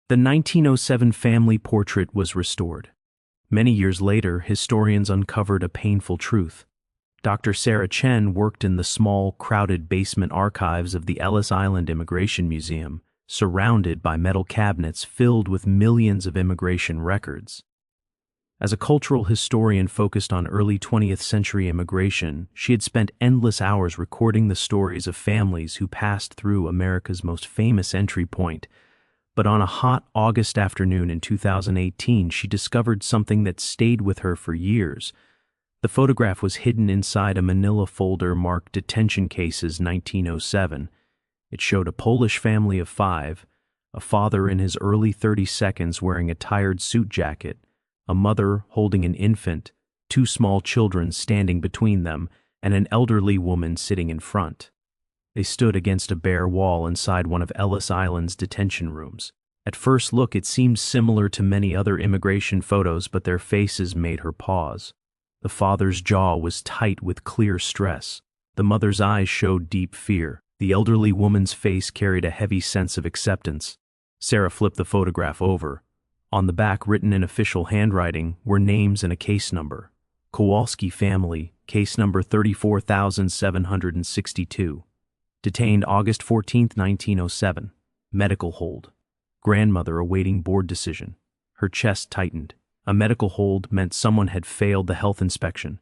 The 1907 family portrait was restored. Many years later, historians uncovered a painful truth. Dr. Sarah Chen worked in the small, crowded basement archives of the Ellis Island Immigration Museum, surrounded by metal cabinets filled with millions of immigration records. As a cultural historian focused on early 20th century immigration, she had spent endless hours recording the stories of families who passed through America's most famous entry point. But on a hot August afternoon in 2018, she discovered something that stayed with her for years. The photograph was hidden inside a manila folder marked Detention Cases 1907. It showed a Polish family of 5, a father in his early 30s wearing a tired suit jacket, a mother holding an infant, 2 small children standing between them, and an elderly woman sitting in front. They stood against a bare wall inside one of Ellis Island's detention rooms. At first look, it seemed similar to many other immigration photos, but their faces made her pause. The father's jaw was tight with clear stress. The mother's eyes showed deep fear. The elderly woman's face carried a heavy sense of acceptance. Sarah flipped the photograph over. On the back, written in official handwriting, were names and a case number. Kowalski family, case number 34762. Detained August 14, 1907. Medical hold. Grandmother awaiting board decision. Her chest tightened. A medical hold meant someone had failed the health inspection.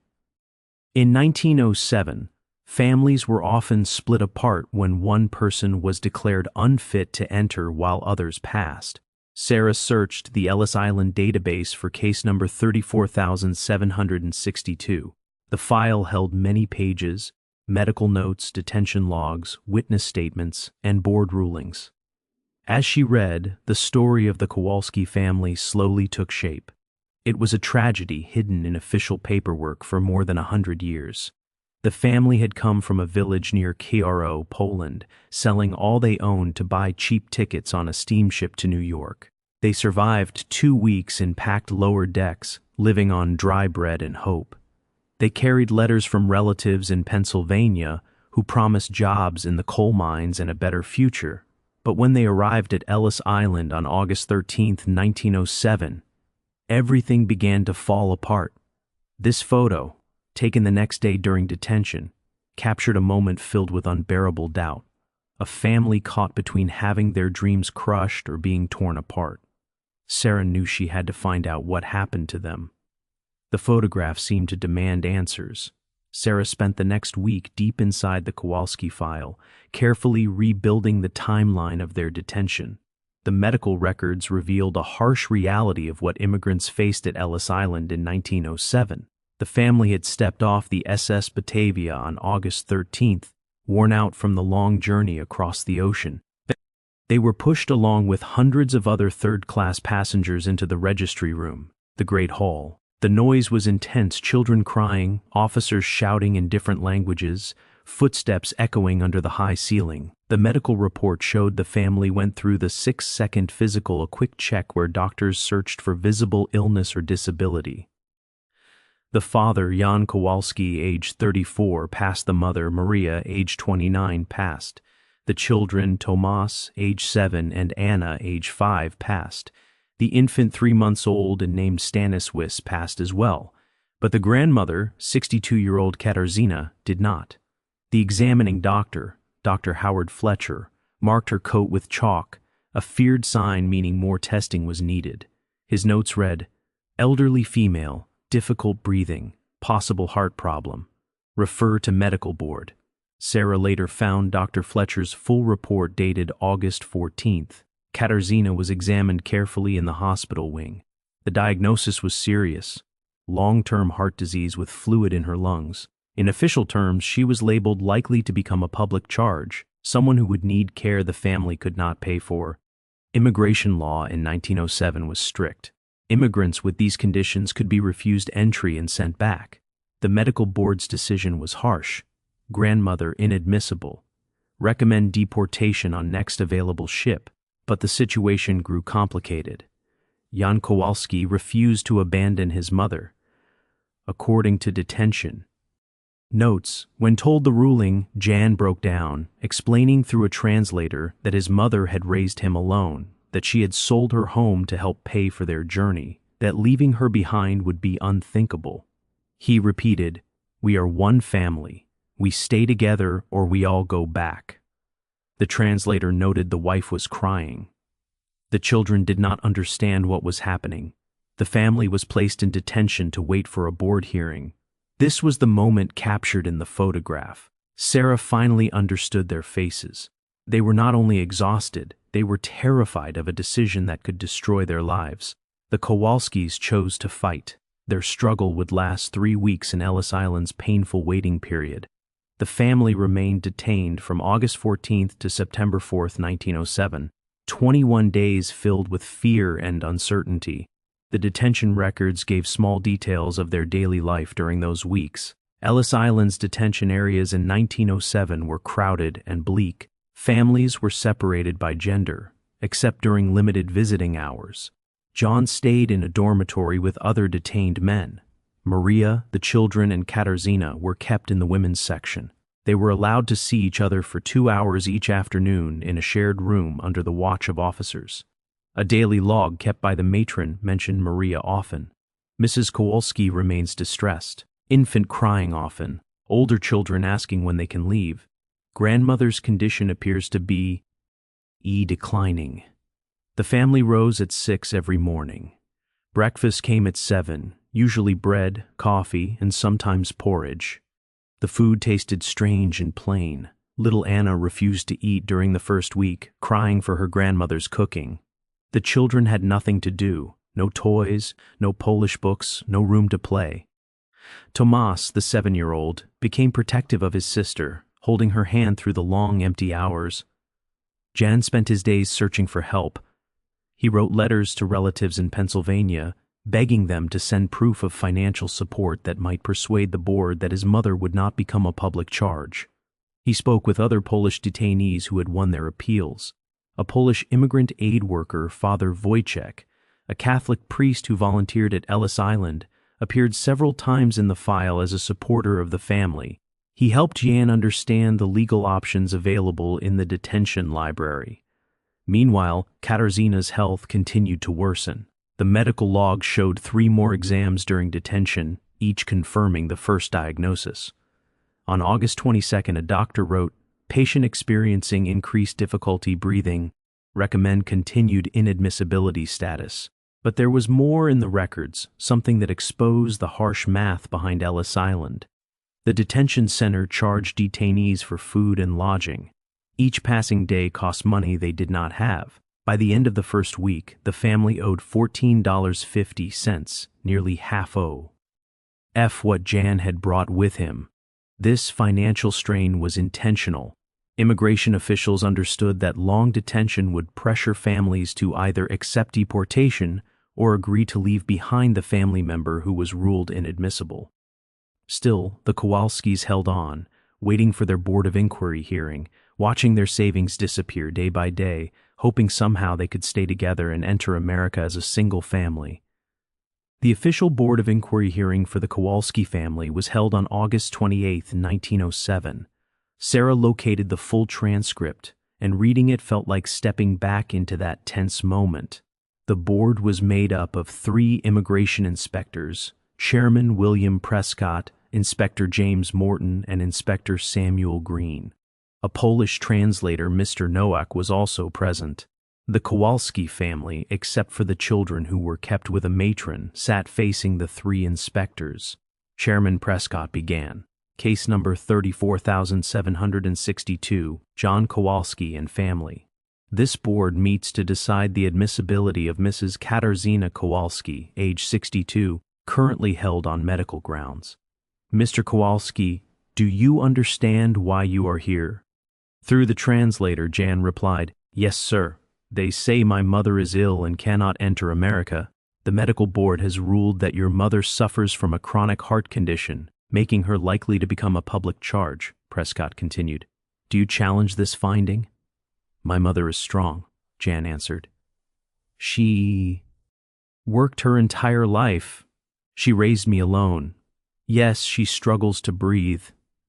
In 1907, families were often split apart when one person was declared unfit to enter while others passed. Sarah searched the Ellis Island database for case number 34762. The file held many pages, medical notes, detention logs, witness statements, and board rulings. As she read, the story of the Kowalski family slowly took shape. It was a tragedy hidden in official paperwork for more than 100 years. The family had come from a village near Karo, Poland, selling all they owned to buy cheap tickets on a steamship to New York. They survived 2 weeks in packed lower decks, living on dry bread and hope. They carried letters from relatives in Pennsylvania who promised jobs in the coal mines and a better future. But when they arrived at Ellis Island on August 13, 1907, everything began to fall apart. This photo, taken the next day during detention, captured a moment filled with unbearable doubt. A family caught between having their dreams crushed or being torn apart. Sarah knew she had to find out what happened to them. The photograph seemed to demand answers. Sarah spent the next week deep inside the Kowalski file, carefully rebuilding the timeline of their detention. The medical records revealed a harsh reality of what immigrants faced at Ellis Island in 1907. The family had stepped off the SS Batavia on August 13th, worn out from the long journey across the ocean. They were pushed along with hundreds of other third-class passengers into the registry room, the Great Hall. The noise was intense, children crying, officers shouting in different languages, footsteps echoing under the high ceiling. The medical report showed the family went through the 6-second physical, a quick check where doctors searched for visible illness or disability. The father, Jan Kowalski, age 34, passed. The mother, Maria, age 29, passed. The children, Tomas, age 7, and Anna, age 5, passed. The infant, 3 months old and named Stanislas, passed as well. But the grandmother, 62-year-old Katarzyna, did not. The examining doctor, Dr. Howard Fletcher, marked her coat with chalk, a feared sign meaning more testing was needed. His notes read, "Elderly female, difficult breathing, possible heart problem. Refer to medical board." Sarah later found Dr. Fletcher's full report dated August 14th. Katarzyna was examined carefully in the hospital wing. The diagnosis was serious: long-term heart disease with fluid in her lungs. In official terms, she was labeled likely to become a public charge, someone who would need care the family could not pay for. Immigration law in 1907 was strict. Immigrants with these conditions could be refused entry and sent back. The medical board's decision was harsh. Grandmother inadmissible. Recommend deportation on next available ship. But the situation grew complicated. Jan Kowalski refused to abandon his mother. According to detention notes, when told the ruling, Jan broke down, explaining through a translator that his mother had raised him alone. that she had sold her home to help pay for their journey, that leaving her behind would be unthinkable. He repeated, "We are one family. We stay together or we all go back." The translator noted the wife was crying. The children did not understand what was happening. The family was placed in detention to wait for a board hearing. This was the moment captured in the photograph. Sarah finally understood their faces. They were not only exhausted, they were terrified of a decision that could destroy their lives. The Kowalskis chose to fight. Their struggle would last 3 weeks in Ellis Island's painful waiting period. The family remained detained from August 14th to September 4th, 1907, 21 days filled with fear and uncertainty. The detention records gave small details of their daily life during those weeks. Ellis Island's detention areas in 1907 were crowded and bleak. Families were separated by gender, except during limited visiting hours. John stayed in a dormitory with other detained men. Maria, the children, and Katarzyna were kept in the women's section. They were allowed to see each other for 2 hours each afternoon in a shared room under the watch of officers. A daily log kept by the matron mentioned Maria often. Mrs. Kowalski remains distressed, infant crying often, older children asking when they can leave. Grandmother's condition appears to be declining. The family rose at 6 every morning. Breakfast came at 7, usually bread, coffee, and sometimes porridge. The food tasted strange and plain. Little Anna refused to eat during the first week, crying for her grandmother's cooking. The children had nothing to do, no toys, no Polish books, no room to play. Tomas, the 7-year-old, became protective of his sister, holding her hand through the long, empty hours. Jan spent his days searching for help. He wrote letters to relatives in Pennsylvania, begging them to send proof of financial support that might persuade the board that his mother would not become a public charge. He spoke with other Polish detainees who had won their appeals. A Polish immigrant aid worker, Father Wojciech, a Catholic priest who volunteered at Ellis Island, appeared several times in the file as a supporter of the family. He helped Jan understand the legal options available in the detention library. Meanwhile, Katarzyna's health continued to worsen. The medical log showed 3 more exams during detention, each confirming the first diagnosis. On August 22nd, a doctor wrote, "Patient experiencing increased difficulty breathing. Recommend continued inadmissibility status." But there was more in the records, something that exposed the harsh math behind Ellis Island. The detention center charged detainees for food and lodging. Each passing day cost money they did not have. By the end of the first week, the family owed $14.50, nearly half what Jan had brought with him. This financial strain was intentional. Immigration officials understood that long detention would pressure families to either accept deportation or agree to leave behind the family member who was ruled inadmissible. Still, the Kowalskis held on, waiting for their Board of Inquiry hearing, watching their savings disappear day by day, hoping somehow they could stay together and enter America as a single family. The official Board of Inquiry hearing for the Kowalski family was held on August 28, 1907. Sarah located the full transcript, and reading it felt like stepping back into that tense moment. The board was made up of 3 immigration inspectors, Chairman William Prescott, Inspector James Morton, and Inspector Samuel Green. A Polish translator, Mr. Nowak, was also present. The Kowalski family, except for the children who were kept with a matron, sat facing the 3 inspectors. Chairman Prescott began. Case number 34,762, John Kowalski and family. This board meets to decide the admissibility of Mrs. Katarzyna Kowalski, age 62, currently held on medical grounds. Mr. Kowalski, do you understand why you are here? Through the translator, Jan replied, "Yes, sir. They say my mother is ill and cannot enter America. The medical board has ruled that your mother suffers from a chronic heart condition, making her likely to become a public charge," Prescott continued. "Do you challenge this finding?" "My mother is strong," Jan answered. "She worked her entire life. She raised me alone. Yes, she struggles to breathe,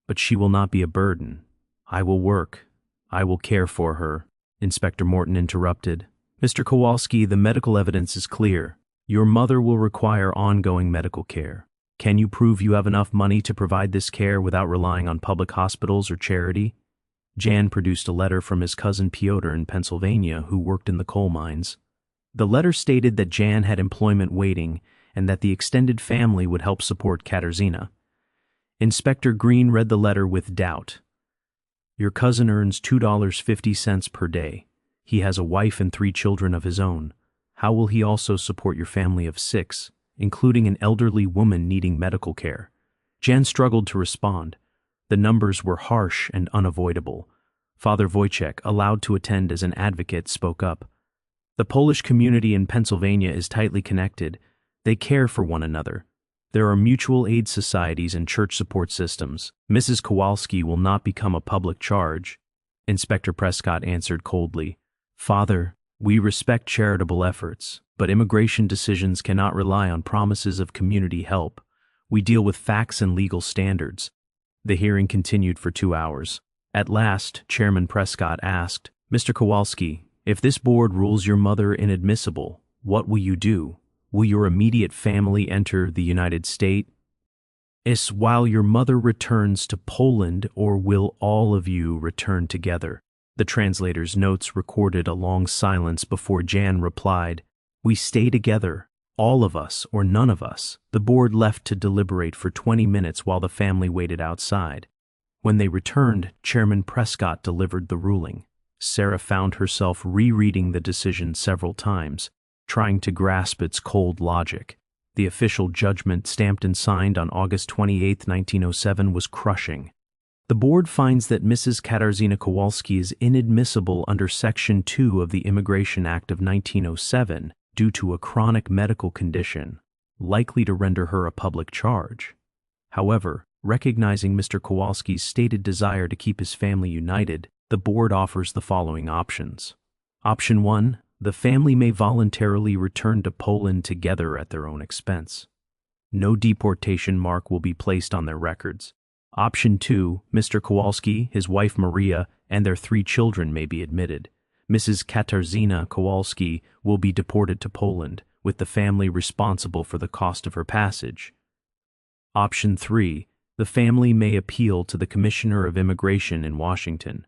but she will not be a burden. I will work. I will care for her," Inspector Morton interrupted. Mr. Kowalski, the medical evidence is clear. Your mother will require ongoing medical care. Can you prove you have enough money to provide this care without relying on public hospitals or charity? Jan produced a letter from his cousin Pyotr in Pennsylvania, who worked in the coal mines. The letter stated that Jan had employment waiting and that the extended family would help support Katarzyna. Inspector Green read the letter with doubt. Your cousin earns $2.50 per day. He has a wife and 3 children of his own. How will he also support your family of 6, including an elderly woman needing medical care? Jan struggled to respond. The numbers were harsh and unavoidable. Father Wojciech, allowed to attend as an advocate, spoke up. The Polish community in Pennsylvania is tightly connected. They care for one another. There are mutual aid societies and church support systems. Mrs. Kowalski will not become a public charge. Inspector Prescott answered coldly. Father, we respect charitable efforts, but immigration decisions cannot rely on promises of community help. We deal with facts and legal standards. The hearing continued for 2 hours. At last, Chairman Prescott asked, Mr. Kowalski, if this board rules your mother inadmissible, what will you do? Will your immediate family enter the United States while your mother returns to Poland, or will all of you return together? The translator's notes recorded a long silence before Jan replied, We stay together, all of us or none of us. The board left to deliberate for 20 minutes while the family waited outside. When they returned, Chairman Prescott delivered the ruling. Sarah found herself rereading the decision several times, trying to grasp its cold logic. The official judgment, stamped and signed on August 28, 1907, was crushing. The board finds that Mrs. Katarzyna Kowalski is inadmissible under Section 2 of the Immigration Act of 1907 due to a chronic medical condition, likely to render her a public charge. However, recognizing Mr. Kowalski's stated desire to keep his family united, the board offers the following options. Option 1. The family may voluntarily return to Poland together at their own expense. No deportation mark will be placed on their records. Option 2, Mr. Kowalski, his wife Maria, and their 3 children may be admitted. Mrs. Katarzyna Kowalski will be deported to Poland, with the family responsible for the cost of her passage. Option 3, the family may appeal to the Commissioner of Immigration in Washington.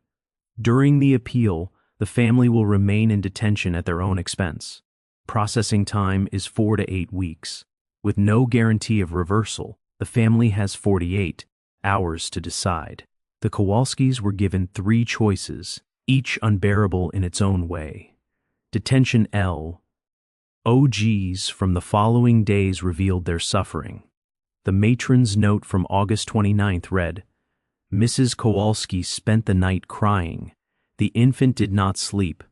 During the appeal, the family will remain in detention at their own expense. Processing time is 4 to 8 weeks. With no guarantee of reversal, the family has 48 hours to decide. The Kowalskis were given 3 choices, each unbearable in its own way. Detention L. OGs from the following days revealed their suffering. The matron's note from August 29th read, Mrs. Kowalski spent the night crying. The infant did not sleep.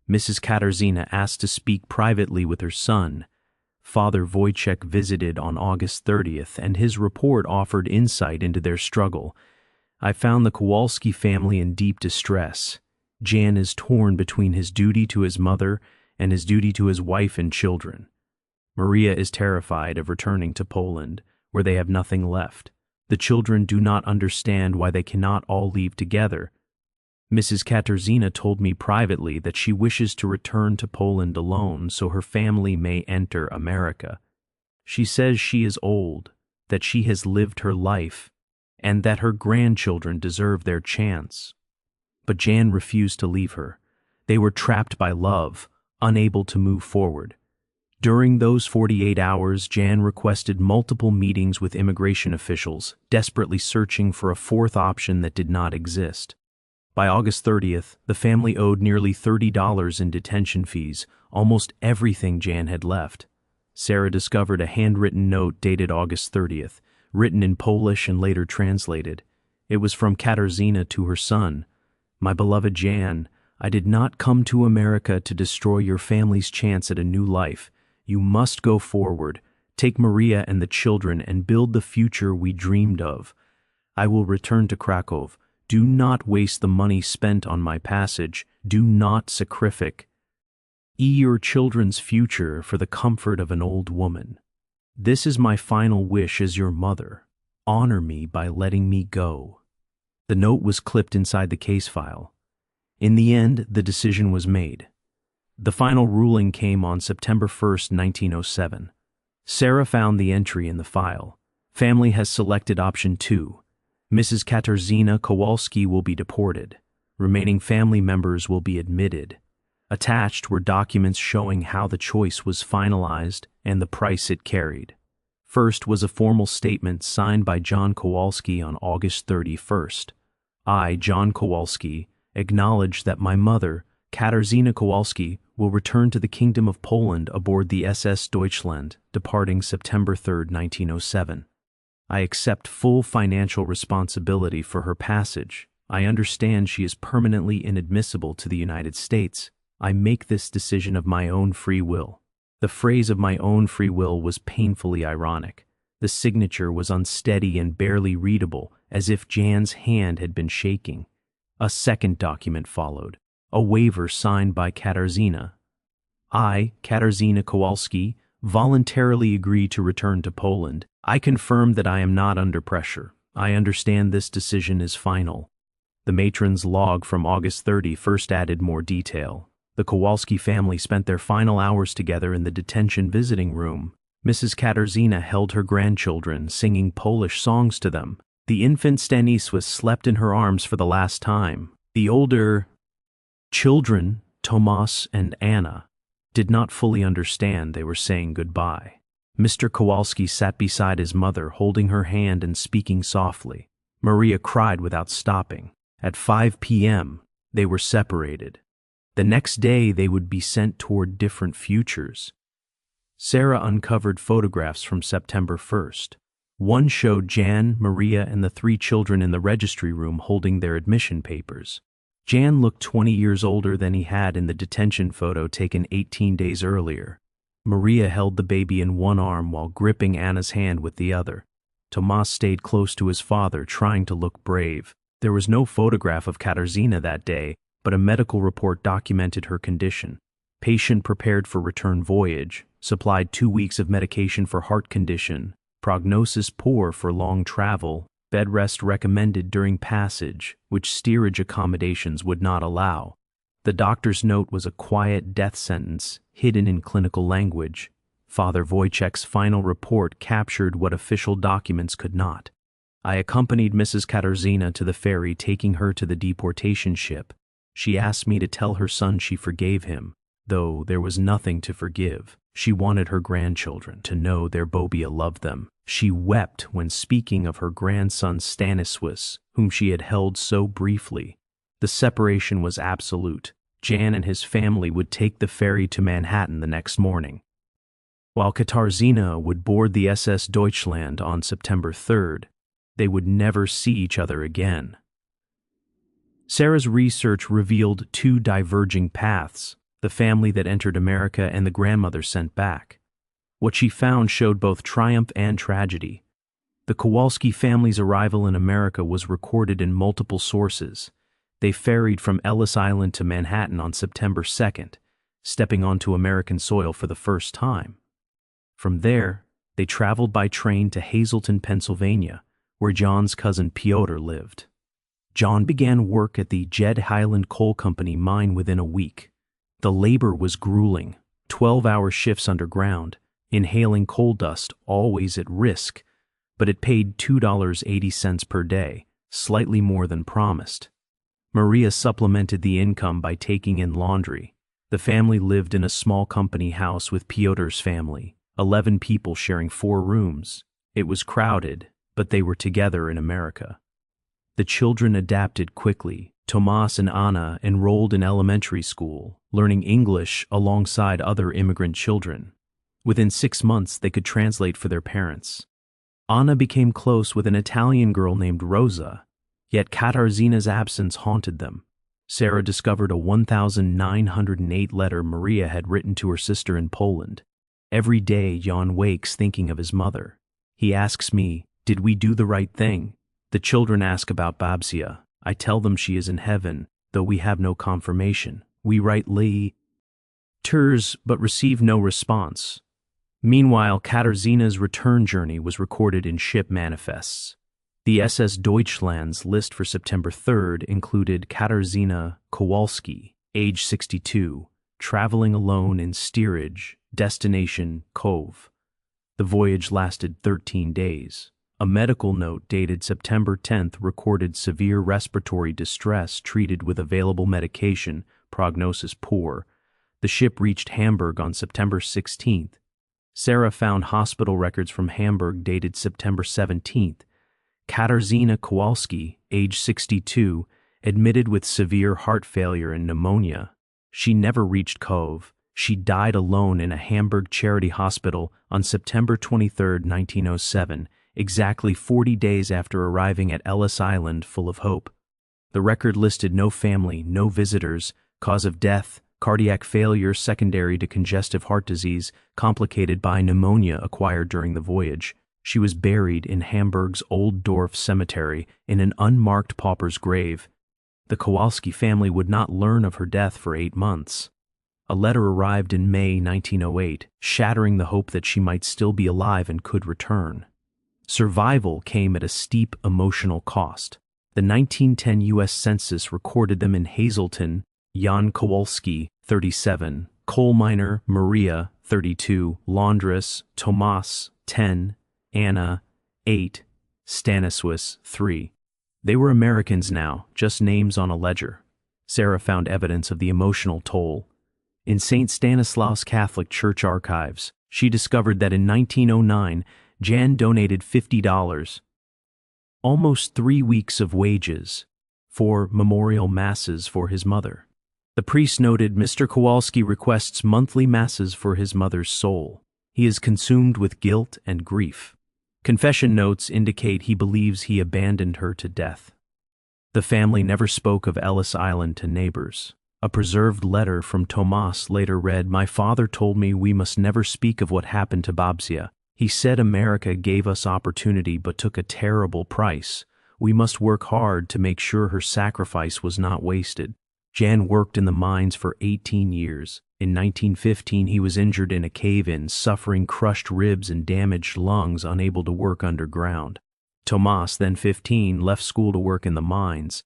Mrs. Katarzyna asked to speak privately with her son. Father Wojciech visited on August 30th, and his report offered insight into their struggle. I found the Kowalski family in deep distress. Jan is torn between his duty to his mother and his duty to his wife and children. Maria is terrified of returning to Poland, where they have nothing left. The children do not understand why they cannot all leave together. Mrs. Katarzyna told me privately that she wishes to return to Poland alone so her family may enter America. She says she is old, that she has lived her life, and that her grandchildren deserve their chance. But Jan refused to leave her. They were trapped by love, unable to move forward. During those 48 hours, Jan requested multiple meetings with immigration officials, desperately searching for a 4th option that did not exist. By August 30th, the family owed nearly $30 in detention fees, almost everything Jan had left. Sarah discovered a handwritten note dated August 30th, written in Polish and later translated. It was from Katarzyna to her son. My beloved Jan, I did not come to America to destroy your family's chance at a new life. You must go forward, take Maria and the children, and build the future we dreamed of. I will return to Krakow. Do not waste the money spent on my passage. Do not sacrifice your children's future for the comfort of an old woman. This is my final wish as your mother. Honor me by letting me go. The note was clipped inside the case file. In the end, the decision was made. The final ruling came on September 1st, 1907. Sarah found the entry in the file. Family has selected option 2. Mrs. Katarzyna Kowalski will be deported. Remaining family members will be admitted. Attached were documents showing how the choice was finalized and the price it carried. First was a formal statement signed by John Kowalski on August 31st. I, John Kowalski, acknowledge that my mother, Katarzyna Kowalski, will return to the Kingdom of Poland aboard the SS Deutschland, departing September 3, 1907. I accept full financial responsibility for her passage. I understand she is permanently inadmissible to the United States. I make this decision of my own free will. The phrase of my own free will was painfully ironic. The signature was unsteady and barely readable, as if Jan's hand had been shaking. A second document followed, a waiver signed by Katarzyna. I, Katarzyna Kowalski, voluntarily agree to return to Poland. I confirm that I am not under pressure. I understand this decision is final. The matron's log from August 31st added more detail. The Kowalski family spent their final hours together in the detention visiting room. Mrs. Katarzyna held her grandchildren, singing Polish songs to them. The infant Stanisław slept in her arms for the last time. The older children, Tomas and Anna, did not fully understand they were saying goodbye. Mr. Kowalski sat beside his mother, holding her hand and speaking softly. Maria cried without stopping. At 5 p.m., they were separated. The next day, they would be sent toward different futures. Sarah uncovered photographs from September 1st. One showed Jan, Maria, and the 3 children in the registry room holding their admission papers. Jan looked 20 years older than he had in the detention photo taken 18 days earlier. Maria held the baby in one arm while gripping Anna's hand with the other. Tomas stayed close to his father, trying to look brave. There was no photograph of Katarzyna that day, but a medical report documented her condition. Patient prepared for return voyage, supplied 2 weeks of medication for heart condition, prognosis poor for long travel, bed rest recommended during passage, which steerage accommodations would not allow. The doctor's note was a quiet death sentence, hidden in clinical language. Father Wojciech's final report captured what official documents could not. I accompanied Mrs. Katarzyna to the ferry, taking her to the deportation ship. She asked me to tell her son she forgave him, though there was nothing to forgive. She wanted her grandchildren to know their Bobia loved them. She wept when speaking of her grandson Stanisław, whom she had held so briefly. The separation was absolute. Jan and his family would take the ferry to Manhattan the next morning, while Katarzyna would board the SS Deutschland on September 3rd. They would never see each other again. Sarah's research revealed 2 diverging paths, the family that entered America and the grandmother sent back. What she found showed both triumph and tragedy. The Kowalski family's arrival in America was recorded in multiple sources. They ferried from Ellis Island to Manhattan on September 2nd, stepping onto American soil for the first time. From there, they traveled by train to Hazleton, Pennsylvania, where John's cousin Piotr lived. John began work at the Jed Highland Coal Company mine within a week. The labor was grueling, 12-hour shifts underground, inhaling coal dust, always at risk, but it paid $2.80 per day, slightly more than promised. Maria supplemented the income by taking in laundry. The family lived in a small company house with Piotr's family, 11 people sharing 4 rooms. It was crowded, but they were together in America. The children adapted quickly. Tomas and Anna enrolled in elementary school, learning English alongside other immigrant children. Within 6 months, they could translate for their parents. Anna became close with an Italian girl named Rosa, yet Katarzyna's absence haunted them. Sarah discovered a 1,908 letter Maria had written to her sister in Poland. Every day, Jan wakes thinking of his mother. He asks me, "Did we do the right thing?" The children ask about Babsia. I tell them she is in heaven, though we have no confirmation. We write letters, but receive no response. Meanwhile, Katarzyna's return journey was recorded in ship manifests. The SS Deutschland's list for September 3rd included Katarzyna Kowalski, age 62, traveling alone in steerage, destination Cove. The voyage lasted 13 days. A medical note dated September 10th recorded severe respiratory distress treated with available medication, prognosis poor. The ship reached Hamburg on September 16th. Sarah found hospital records from Hamburg dated September 17th. Katarzyna Kowalski, age 62, admitted with severe heart failure and pneumonia. She never reached Cove. She died alone in a Hamburg charity hospital on September 23, 1907, exactly 40 days after arriving at Ellis Island full of hope. The record listed no family, no visitors, cause of death, cardiac failure secondary to congestive heart disease, complicated by pneumonia acquired during the voyage. She was buried in Hamburg's Old Dorf Cemetery in an unmarked pauper's grave. The Kowalski family would not learn of her death for 8 months. A letter arrived in May 1908, shattering the hope that she might still be alive and could return. Survival came at a steep emotional cost. The 1910 U.S. Census recorded them in Hazleton: Jan Kowalski, 37, coal miner Maria, 32, laundress Tomas, 10, Anna, 8, Stanislas, 3. They were Americans now, just names on a ledger. Sarah found evidence of the emotional toll. In St. Stanislaus Catholic Church archives, she discovered that in 1909, Jan donated $50, almost 3 weeks of wages, for memorial masses for his mother. The priest noted, Mr. Kowalski requests monthly masses for his mother's soul. He is consumed with guilt and grief. Confession notes indicate he believes he abandoned her to death. The family never spoke of Ellis Island to neighbors. A preserved letter from Tomas later read, My father told me we must never speak of what happened to Babsia. He said America gave us opportunity but took a terrible price. We must work hard to make sure her sacrifice was not wasted. Jan worked in the mines for 18 years. In 1915, he was injured in a cave-in, suffering crushed ribs and damaged lungs, unable to work underground. Tomas, then 15, left school to work in the mines.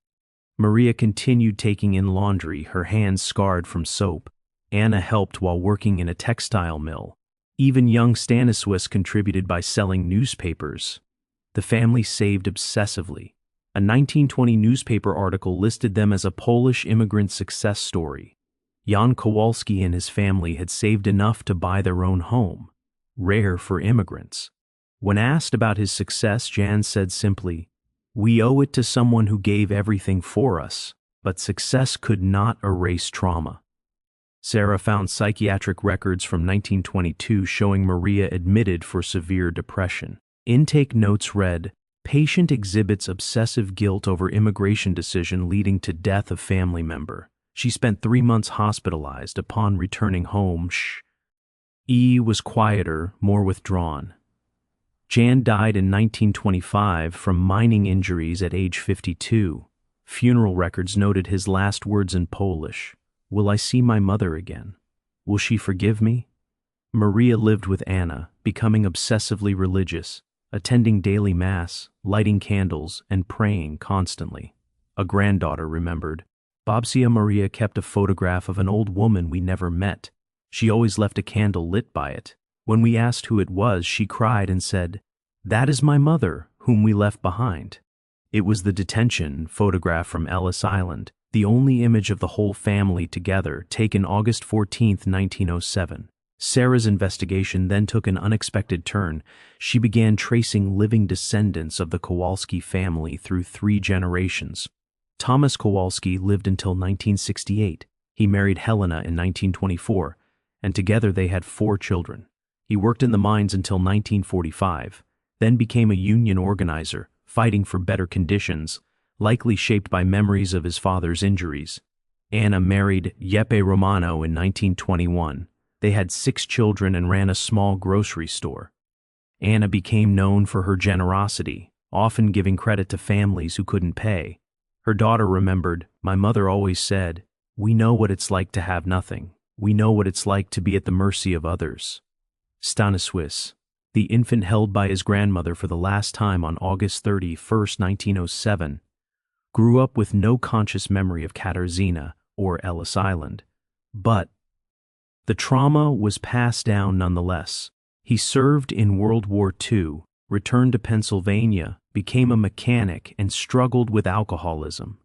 Maria continued taking in laundry, her hands scarred from soap. Anna helped while working in a textile mill. Even young Stanislas contributed by selling newspapers. The family saved obsessively. A 1920 newspaper article listed them as a Polish immigrant success story. Jan Kowalski and his family had saved enough to buy their own home, rare for immigrants. When asked about his success, Jan said simply, We owe it to someone who gave everything for us, but success could not erase trauma. Sarah found psychiatric records from 1922 showing Maria admitted for severe depression. Intake notes read, Patient exhibits obsessive guilt over immigration decision leading to death of family member. She spent 3 months hospitalized. Upon returning home, E was quieter, more withdrawn. Jan died in 1925 from mining injuries at age 52. Funeral records noted his last words in Polish. Will I see my mother again? Will she forgive me? Maria lived with Anna, becoming obsessively religious, attending daily mass, lighting candles, and praying constantly. A granddaughter remembered, Babsia Maria kept a photograph of an old woman we never met. She always left a candle lit by it. When we asked who it was, she cried and said, That is my mother, whom we left behind. It was the detention photograph from Ellis Island, the only image of the whole family together, taken August 14, 1907. Sarah's investigation then took an unexpected turn. She began tracing living descendants of the Kowalski family through 3 generations. Thomas Kowalski lived until 1968. He married Helena in 1924, and together they had 4 children. He worked in the mines until 1945, then became a union organizer, fighting for better conditions, likely shaped by memories of his father's injuries. Anna married Jeppe Romano in 1921. They had 6 children and ran a small grocery store. Anna became known for her generosity, often giving credit to families who couldn't pay. Her daughter remembered, My mother always said, We know what it's like to have nothing. We know what it's like to be at the mercy of others. Stanislas, the infant held by his grandmother for the last time on August 31, 1907, grew up with no conscious memory of Katarzyna or Ellis Island. But The trauma was passed down nonetheless. He served in World War II, returned to Pennsylvania, became a mechanic, and struggled with alcoholism.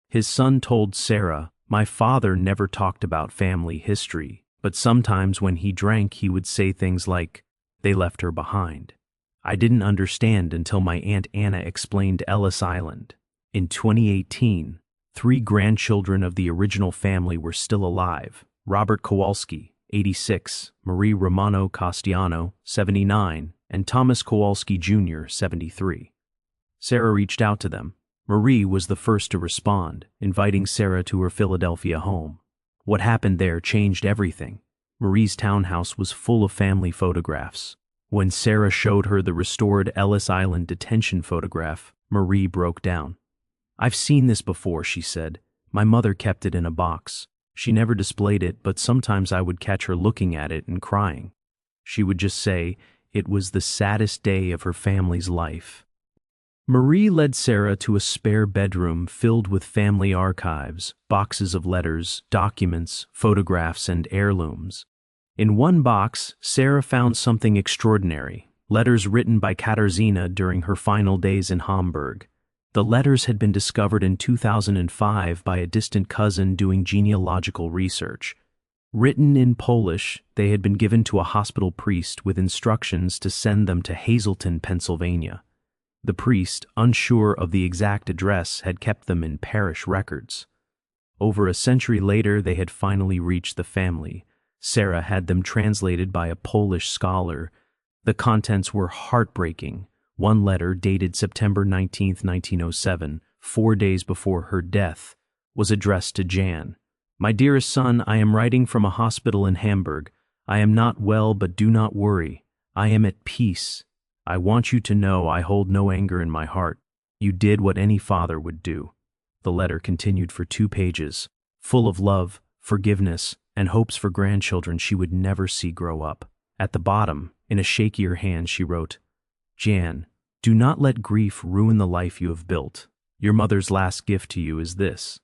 His son told Sarah, "My father never talked about family history, but sometimes when he drank he would say things like, 'They left her behind.' I didn't understand until my Aunt Anna explained Ellis Island. In 2018, 3 grandchildren of the original family were still alive: Robert Kowalski, 86, Marie Romano Castellano, 79, and Thomas Kowalski Jr., 73. Sarah reached out to them. Marie was the first to respond, inviting Sarah to her Philadelphia home. What happened there changed everything. Marie's townhouse was full of family photographs. When Sarah showed her the restored Ellis Island detention photograph, Marie broke down. "I've seen this before," she said. "My mother kept it in a box. She never displayed it, but sometimes I would catch her looking at it and crying. She would just say it was the saddest day of her family's life." Marie led Sarah to a spare bedroom filled with family archives, boxes of letters, documents, photographs, and heirlooms. In one box, Sarah found something extraordinary: letters written by Katarzyna during her final days in Hamburg. The letters had been discovered in 2005 by a distant cousin doing genealogical research. Written in Polish, they had been given to a hospital priest with instructions to send them to Hazleton, Pennsylvania. The priest, unsure of the exact address, had kept them in parish records. Over a century later, they had finally reached the family. Sarah had them translated by a Polish scholar. The contents were heartbreaking. One letter, dated September 19, 1907, 4 days before her death, was addressed to Jan. "My dearest son, I am writing from a hospital in Hamburg. I am not well, but do not worry. I am at peace. I want you to know I hold no anger in my heart. You did what any father would do." The letter continued for 2 pages, full of love, forgiveness, and hopes for grandchildren she would never see grow up. At the bottom, in a shakier hand, she wrote, "Jan, do not let grief ruin the life you have built. Your mother's last gift to you is this.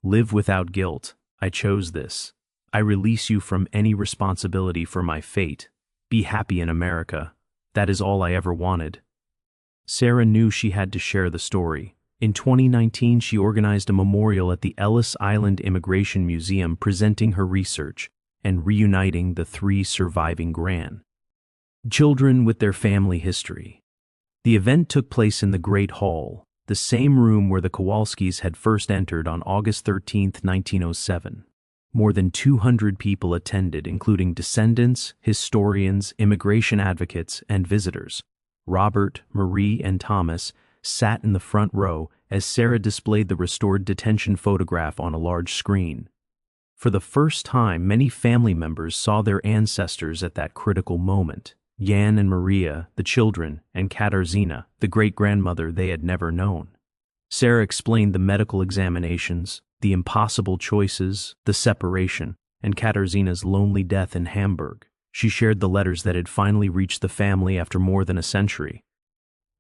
Live without guilt. I chose this. I release you from any responsibility for my fate. Be happy in America. That is all I ever wanted." Sarah knew she had to share the story. In 2019, she organized a memorial at the Ellis Island Immigration Museum presenting her research and reuniting the 3 surviving grandchildren with their family history. The event took place in the Great Hall, the same room where the Kowalskis had first entered on August 13, 1907. More than 200 people attended, including descendants, historians, immigration advocates, and visitors. Robert, Marie, and Thomas sat in the front row as Sarah displayed the restored detention photograph on a large screen. For the first time, many family members saw their ancestors at that critical moment. Jan and Maria, the children, and Katarzyna, the great-grandmother they had never known. Sarah explained the medical examinations, the impossible choices, the separation, and Katarzyna's lonely death in Hamburg. She shared the letters that had finally reached the family after more than a century.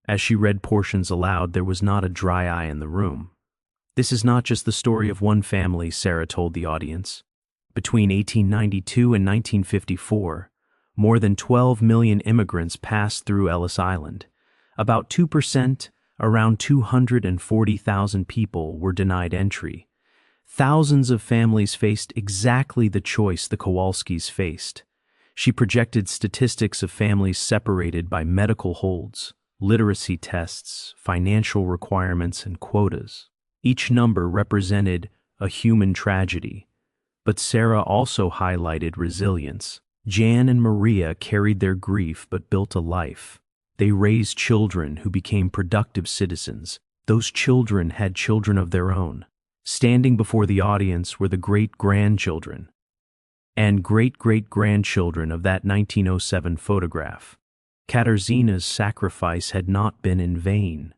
As she read portions aloud, there was not a dry eye in the room. "This is not just the story of one family," Sarah told the audience. Between 1892 and 1954, more than 12 million immigrants passed through Ellis Island. About 2%, around 240,000 people, were denied entry. Thousands of families faced exactly the choice the Kowalskis faced. She projected statistics of families separated by medical holds, literacy tests, financial requirements, and quotas. Each number represented a human tragedy. But Sarah also highlighted resilience. Jan and Maria carried their grief but built a life. They raised children who became productive citizens. Those children had children of their own. Standing before the audience were the great-grandchildren and great-great-grandchildren of that 1907 photograph. Katarzyna's sacrifice had not been in vain.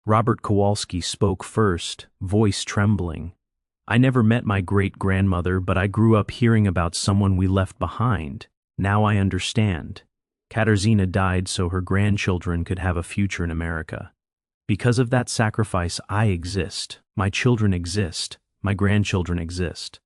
Robert Kowalski spoke first, voice trembling. "I never met my great-grandmother, but I grew up hearing about someone we left behind. Now I understand. Katarzyna died so her grandchildren could have a future in America. Because of that sacrifice, I exist. My children exist. My grandchildren exist."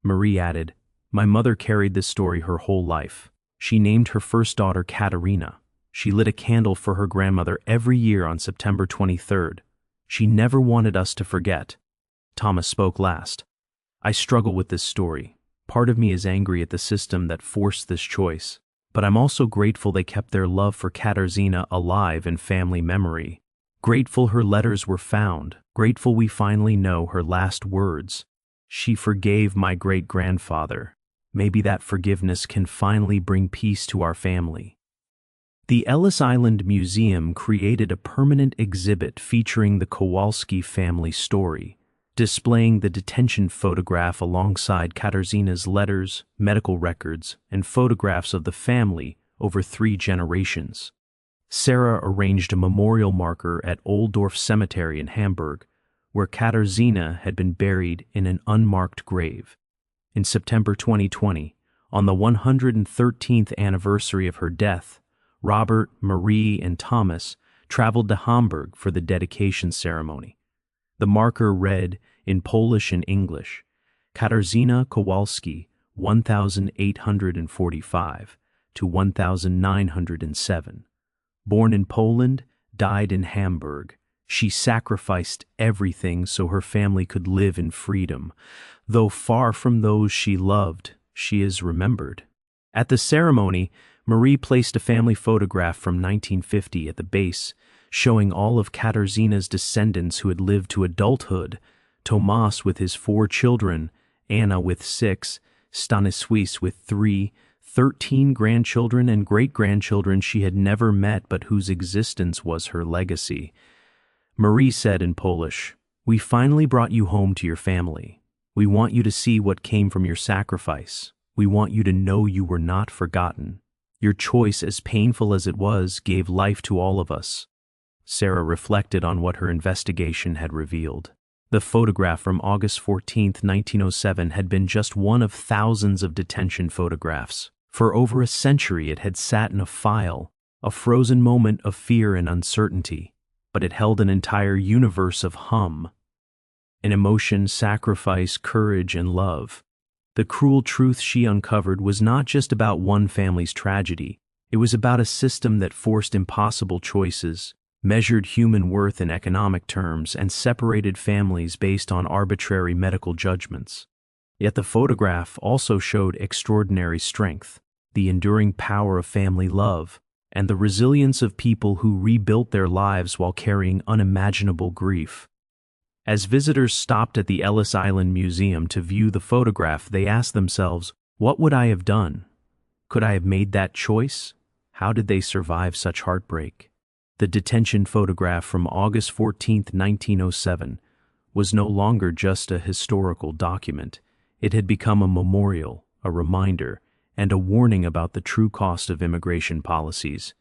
Marie added, My mother carried this story her whole life. She named her first daughter Katerina. She lit a candle for her grandmother every year on September 23rd. She never wanted us to forget. Thomas spoke last. I struggle with this story. Part of me is angry at the system that forced this choice, but I'm also grateful they kept their love for Katarzyna alive in family memory. Grateful her letters were found. Grateful we finally know her last words. She forgave my great-grandfather. Maybe that forgiveness can finally bring peace to our family. The Ellis Island Museum created a permanent exhibit featuring the Kowalski family story, displaying the detention photograph alongside Katarzyna's letters, medical records, and photographs of the family over 3 generations. Sarah arranged a memorial marker at Ohldorf Cemetery in Hamburg, where Katarzyna had been buried in an unmarked grave. In September 2020, on the 113th anniversary of her death, Robert, Marie, and Thomas traveled to Hamburg for the dedication ceremony. The marker read, in Polish and English, Katarzyna Kowalski, 1845 to 1907. Born in Poland, died in Hamburg. She sacrificed everything so her family could live in freedom. Though far from those she loved, she is remembered. At the ceremony, Marie placed a family photograph from 1950 at the base, showing all of Katarzyna's descendants who had lived to adulthood: Tomas with his 4 children, Anna with 6, Stanisław with 3, 13 grandchildren and great-grandchildren she had never met but whose existence was her legacy. Marie said in Polish, "We finally brought you home to your family. We want you to see what came from your sacrifice. We want you to know you were not forgotten. Your choice, as painful as it was, gave life to all of us." Sarah reflected on what her investigation had revealed. The photograph from August 14, 1907 had been just one of thousands of detention photographs. For over a century it had sat in a file, a frozen moment of fear and uncertainty, but it held an entire universe of hum. An emotion, sacrifice, courage, and love. The cruel truth she uncovered was not just about one family's tragedy. It was about a system that forced impossible choices, measured human worth in economic terms, and separated families based on arbitrary medical judgments. Yet the photograph also showed extraordinary strength, the enduring power of family love, and the resilience of people who rebuilt their lives while carrying unimaginable grief. As visitors stopped at the Ellis Island Museum to view the photograph, they asked themselves, what would I have done? Could I have made that choice? How did they survive such heartbreak? The detention photograph from August 14, 1907, was no longer just a historical document. It had become a memorial, a reminder, and a warning about the true cost of immigration policies,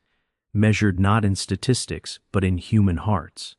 measured not in statistics but in human hearts.